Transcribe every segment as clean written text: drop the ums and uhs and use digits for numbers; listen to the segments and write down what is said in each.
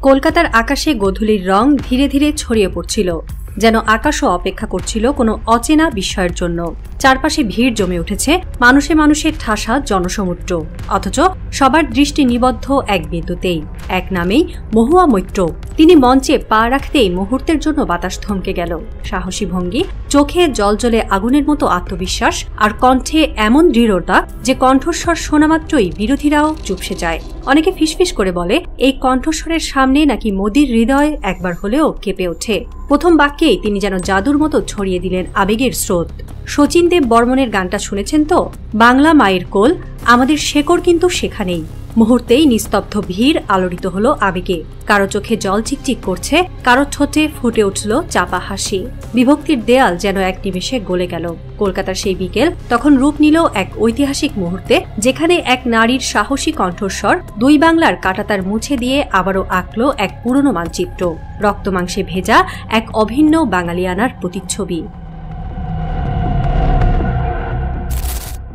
কলকাতার আকাশে গোধূলির রং ধীরে ধীরে ছড়িয়ে পড়ছিল, যেন আকাশও অপেক্ষা করছিল কোনো অচেনা বিস্ময়ের জন্য। চারপাশে ভিড় জমে উঠেছে, মানুষে মানুষের ঠাসা জনসমুদ্র, অথচ সবার দৃষ্টি নিবদ্ধ এক বিন্দুতেই, এক নামেই মহুয়া মৈত্র। তিনি মঞ্চে পা রাখতেই মুহূর্তের জন্য বাতাস থমকে গেল। সাহসী ভঙ্গি, চোখে জলজলে আগুনের মতো আত্মবিশ্বাস, আর কণ্ঠে এমন দৃঢ়তা যে কণ্ঠস্বর শোনা মাত্রই বিরোধীরাও চুপসে যায়। অনেকে ফিসফিস করে বলে এই কণ্ঠস্বরের সামনে নাকি মোদির হৃদয় একবার হলেও কেঁপে ওঠে। প্রথম বাক্যেই তিনি যেন জাদুর মতো ছড়িয়ে দিলেন আবেগের স্রোত। শচীন দেব বর্মনের গানটা শুনেছেন তো? বাংলা মায়ের কোল, আমাদের শেকড় কিন্তু সেখানেই। মুহূর্তেই নিস্তব্ধ ভিড় আলোড়িত হলো আবেগে। কারো চোখে জল চিকচিক করছে, কারো ঠোঁটে ফুটে উঠল চাপা হাসি। বিভক্তির দেয়াল যেন এক নিমেষে গলে গেল। কলকাতার সেই বিকেল তখন রূপ নিল এক ঐতিহাসিক মুহূর্তে, যেখানে এক নারীর সাহসী কণ্ঠস্বর দুই বাংলার কাঁটাতার মুছে দিয়ে আবারও আঁকল এক পুরনো মানচিত্র, রক্তমাংসে ভেজা এক অভিন্ন বাঙালিয়ানার প্রতিচ্ছবি।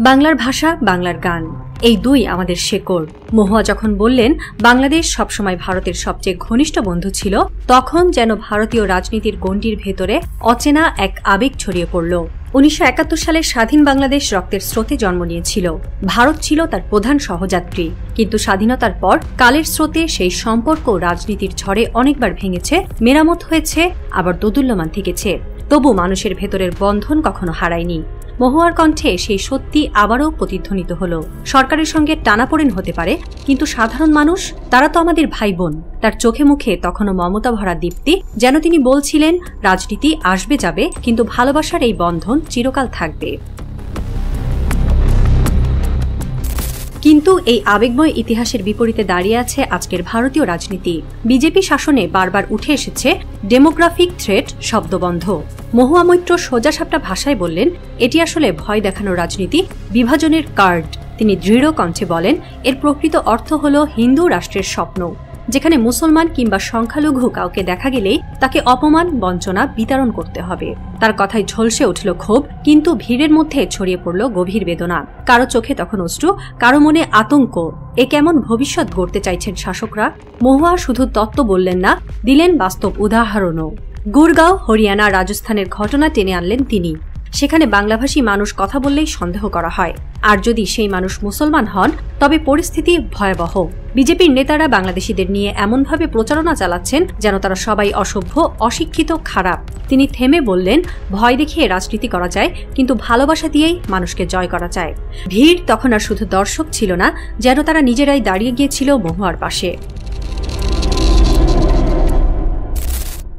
বাংলার ভাষা, বাংলার গান, এই দুই আমাদের শেকড়। মহুয়া যখন বললেন বাংলাদেশ সবসময় ভারতের সবচেয়ে ঘনিষ্ঠ বন্ধু ছিল, তখন যেন ভারতীয় রাজনীতির গণ্ডির ভেতরে অচেনা এক আবেগ ছড়িয়ে পড়ল। 1971 সালে স্বাধীন বাংলাদেশ রক্তের স্রোতে জন্ম নিয়েছিল। ভারত ছিল তার প্রধান সহযাত্রী, কিন্তু স্বাধীনতার পর কালের স্রোতে সেই সম্পর্ক রাজনীতির ঝড়ে অনেকবার ভেঙেছে, মেরামত হয়েছে, আবার দোদুল্যমান থেকেছে। তবু মানুষের ভেতরের বন্ধন কখনো হারায়নি। মহুয়ার কণ্ঠে সেই সত্যি আবারও প্রতিধ্বনিত হল। সরকারের সঙ্গে টানাপোড়েন হতে পারে, কিন্তু সাধারণ মানুষ, তারা তো আমাদের ভাই বোন। তার চোখে মুখে তখনও মমতা ভরা দীপ্তি, যেন তিনি বলছিলেন রাজনীতি আসবে যাবে, কিন্তু ভালোবাসার এই বন্ধন চিরকাল থাকবে। কিন্তু এই আবেগময় ইতিহাসের বিপরীতে দাঁড়িয়ে আছে আজকের ভারতীয় রাজনীতি। বিজেপি শাসনে বারবার উঠে এসেছে ডেমোগ্রাফিক থ্রেট শব্দবন্ধ। মহুয়া মৈত্র সোজাসাপটা ভাষায় বললেন, এটি আসলে ভয় দেখানোর রাজনীতি, বিভাজনের কার্ড। তিনি দৃঢ় কণ্ঠে বলেন, এর প্রকৃত অর্থ হল হিন্দু রাষ্ট্রের স্বপ্ন, যেখানে মুসলমান কিংবা সংখ্যালঘু কাউকে দেখা গেলেই তাকে অপমান, বঞ্চনা বিতরণ করতে হবে। তার কথায় ঝলসে উঠল ক্ষোভ, কিন্তু ভিড়ের মধ্যে ছড়িয়ে পড়ল গভীর বেদনা। কারো চোখে তখন অশ্রু, কারো মনে আতঙ্ক। এ কেমন ভবিষ্যৎ গড়তে চাইছেন শাসকরা? মহুয়া শুধু তত্ত্ব বললেন না, দিলেন বাস্তব উদাহরণও। গুরগাঁও, হরিয়ানা, রাজস্থানের ঘটনা টেনে আনলেন তিনি। সেখানে বাংলাভাষী মানুষ কথা বললেই সন্দেহ করা হয়, আর যদি সেই মানুষ মুসলমান হন তবে পরিস্থিতি ভয়াবহ। বিজেপির নেতারা বাংলাদেশিদের নিয়ে এমনভাবে প্রচারণা চালাচ্ছেন যেন তারা সবাই অসভ্য, অশিক্ষিত, খারাপ। তিনি থেমে বললেন, ভয় দেখিয়ে রাজনীতি করা যায়, কিন্তু ভালোবাসা দিয়েই মানুষকে জয় করা যায়। ভিড় তখন আর শুধু দর্শক ছিল না, যেন তারা নিজেরাই দাঁড়িয়ে গিয়েছিল মহুয়ার পাশে।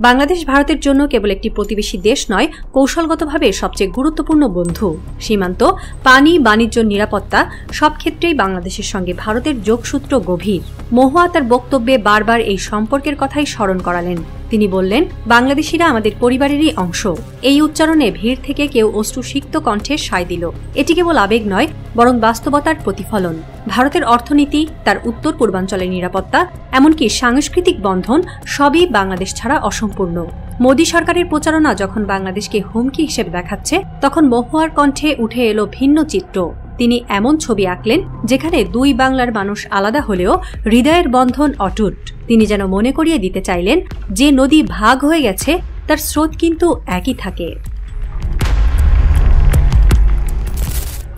বাংলাদেশ ভারতের জন্য কেবল একটি প্রতিবেশী দেশ নয়, কৌশলগতভাবে সবচেয়ে গুরুত্বপূর্ণ বন্ধু। সীমান্ত, পানি, বাণিজ্য, নিরাপত্তা, সব ক্ষেত্রেই বাংলাদেশের সঙ্গে ভারতের যোগসূত্র গভীর। মহুয়া তার বক্তব্যে বারবার এই সম্পর্কের কথাই স্মরণ করালেন। তিনি বললেন, বাংলাদেশিরা আমাদের পরিবারেরই অংশ। এই উচ্চারণে ভিড় থেকে কেউ অশ্রুসিক্ত কণ্ঠে সায় দিল। এটি কেবল আবেগ নয়, বরং বাস্তবতার প্রতিফলন। ভারতের অর্থনীতি, তার উত্তর পূর্বাঞ্চলের নিরাপত্তা, এমনকি সাংস্কৃতিক বন্ধন, সবই বাংলাদেশ ছাড়া অসম্পূর্ণ। মোদী সরকারের প্রচারণা যখন বাংলাদেশকে হুমকি হিসেবে দেখাচ্ছে, তখন মহুয়ার কণ্ঠে উঠে এলো ভিন্ন চিত্র। তিনি এমন ছবি আঁকলেন যেখানে দুই বাংলার মানুষ আলাদা হলেও হৃদয়ের বন্ধন অটুট। তিনি যেন মনে করিয়ে দিতে চাইলেন, যে নদী ভাগ হয়ে গেছে তার স্রোত কিন্তু একই থাকে।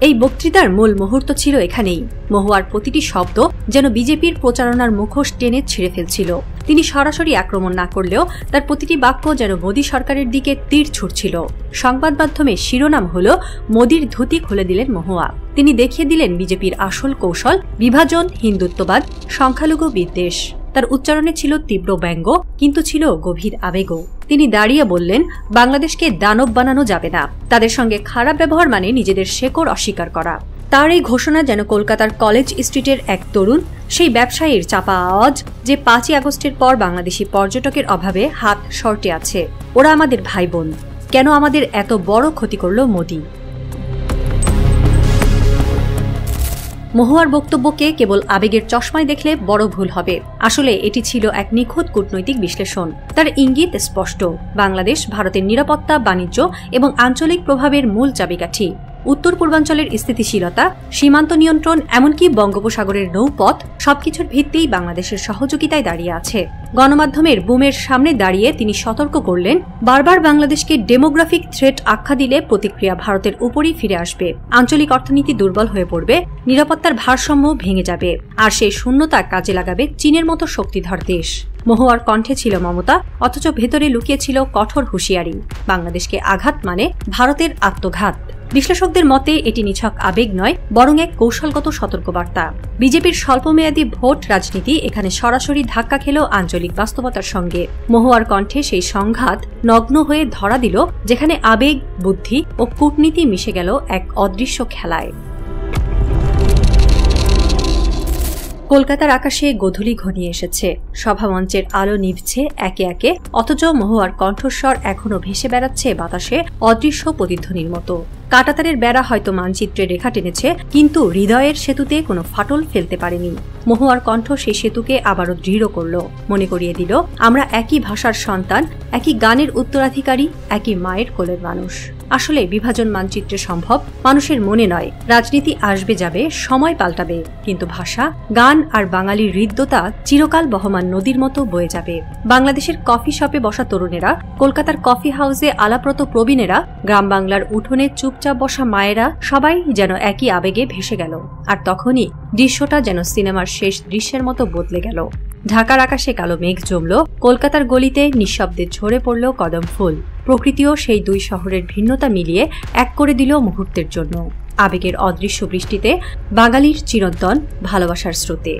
এই বক্তৃতার মূল মুহূর্ত ছিল এখানেই। মহুয়ার প্রতিটি শব্দ যেন বিজেপির প্রচারণার মুখোশ টেনে ছিঁড়ে ফেলছিল। তিনি সরাসরি আক্রমণ না করলেও তার প্রতিটি বাক্য যেন মোদী সরকারের দিকে তীর ছুটছিল। সংবাদ মাধ্যমে শিরোনাম হল, মোদীর ধুতি খুলে দিলেন মহুয়া। তিনি দেখিয়ে দিলেন বিজেপির আসল কৌশল, বিভাজন, হিন্দুত্ববাদ, সংখ্যালঘু বিদ্বেষ। তার উচ্চারণে ছিল তীব্র ব্যঙ্গ, কিন্তু ছিল গভীর আবেগও। তিনি দাঁড়িয়ে বললেন, বাংলাদেশকে দানব বানানো যাবে না। তাদের সঙ্গে খারাপ ব্যবহার মানে নিজেদের শেকড় অস্বীকার করা। তার এই ঘোষণা যেন কলকাতার কলেজ স্ট্রিটের এক তরুণ, সেই ব্যবসায়ীর চাপা আওয়াজ যে 5ই আগস্টের পর বাংলাদেশি পর্যটকের অভাবে হাত শর্টে আছে। ওরা আমাদের ভাই বোন, কেন আমাদের এত বড় ক্ষতি করল মোদী? মহুয়ার বক্তব্যকে কেবল আবেগের চশমায় দেখলে বড় ভুল হবে। আসলে এটি ছিল এক নিখুঁত কূটনৈতিক বিশ্লেষণ। তার ইঙ্গিত স্পষ্ট, বাংলাদেশ ভারতের নিরাপত্তা, বাণিজ্য এবং আঞ্চলিক প্রভাবের মূল চাবিকাঠি। উত্তর পূর্বাঞ্চলের স্থিতিশীলতা, সীমান্ত নিয়ন্ত্রণ, এমনকি বঙ্গোপসাগরের নৌপথ সবকিছুর ভিত্তিই বাংলাদেশের সহযোগিতায় দাঁড়িয়ে আছে। গণমাধ্যমের বুমের সামনে দাঁড়িয়ে তিনি সতর্ক করলেন, বারবার বাংলাদেশকে ডেমোগ্রাফিক থ্রেট আখ্যা দিলে প্রতিক্রিয়া ভারতের উপরই ফিরে আসবে, আঞ্চলিক অর্থনীতি দুর্বল হয়ে পড়বে, নিরাপত্তার ভারসাম্য ভেঙে যাবে, আর সেই শূন্যতা কাজে লাগাবে চীনের মতো শক্তিধর দেশ। মহুয়ার কণ্ঠে ছিল মমতা, অথচ ভেতরে লুকিয়ে ছিল কঠোর হুঁশিয়ারি। বাংলাদেশকে আঘাত মানে ভারতের আত্মঘাত। বিশ্লেষকদের মতে এটি নিছক আবেগ নয়, বরং এক কৌশলগত সতর্কবার্তা। বিজেপির স্বল্পমেয়াদী ভোট রাজনীতি এখানে সরাসরি ধাক্কা খেল আঞ্চলিক বাস্তবতার সঙ্গে। মহুয়ার কণ্ঠে সেই সংঘাত নগ্ন হয়ে ধরা দিল, যেখানে আবেগ, বুদ্ধি ও কূটনীতি মিশে গেল এক অদৃশ্য খেলায়। কলকাতার আকাশে গোধূলি ঘনিয়ে এসেছে, সভামঞ্চের আলো নিভছে একে একে, অথচ মহুয়ার কণ্ঠস্বর এখনো ভেসে বেড়াচ্ছে বাতাসে অদৃশ্য প্রতিধ্বনির মতো। কাঁটাতারের বেড়া হয়তো মানচিত্রে রেখা টেনেছে, কিন্তু হৃদয়ের সেতুতে কোনো ফাটল ফেলতে পারেনি। মহুয়ার কণ্ঠ সেই সেতুকে আবারও দৃঢ় করল, মনে করিয়ে দিল আমরা একই ভাষার সন্তান, একই গানের উত্তরাধিকারী, একই মায়ের কোলের মানুষ। আসলে বিভাজন মানচিত্রে সম্ভব, মানুষের মনে নয়। রাজনীতি আসবে যাবে, সময় পাল্টাবে, কিন্তু ভাষা, গান আর বাঙালির হৃদ্যতা চিরকাল বহমান নদীর মতো বয়ে যাবে। বাংলাদেশের কফি শপে বসা তরুণেরা, কলকাতার কফি হাউসে আলাপ্রত প্রবীণেরা, গ্রাম বাংলার উঠোনে চুপচাপ বসা মায়েরা, সবাই যেন একই আবেগে ভেসে গেল। আর তখনই দৃশ্যটা যেন সিনেমার শেষ দৃশ্যের মতো বদলে গেল। ঢাকার আকাশে কালো মেঘ জমল, কলকাতার গলিতে নিঃশব্দে ঝরে পড়ল কদম ফুল। প্রকৃতিও সেই দুই শহরের ভিন্নতা মিলিয়ে এক করে দিল মুহূর্তের জন্য। আবেগের অদৃশ্য বৃষ্টিতে বাঙালির চিরন্তন ভালোবাসার স্রোতে।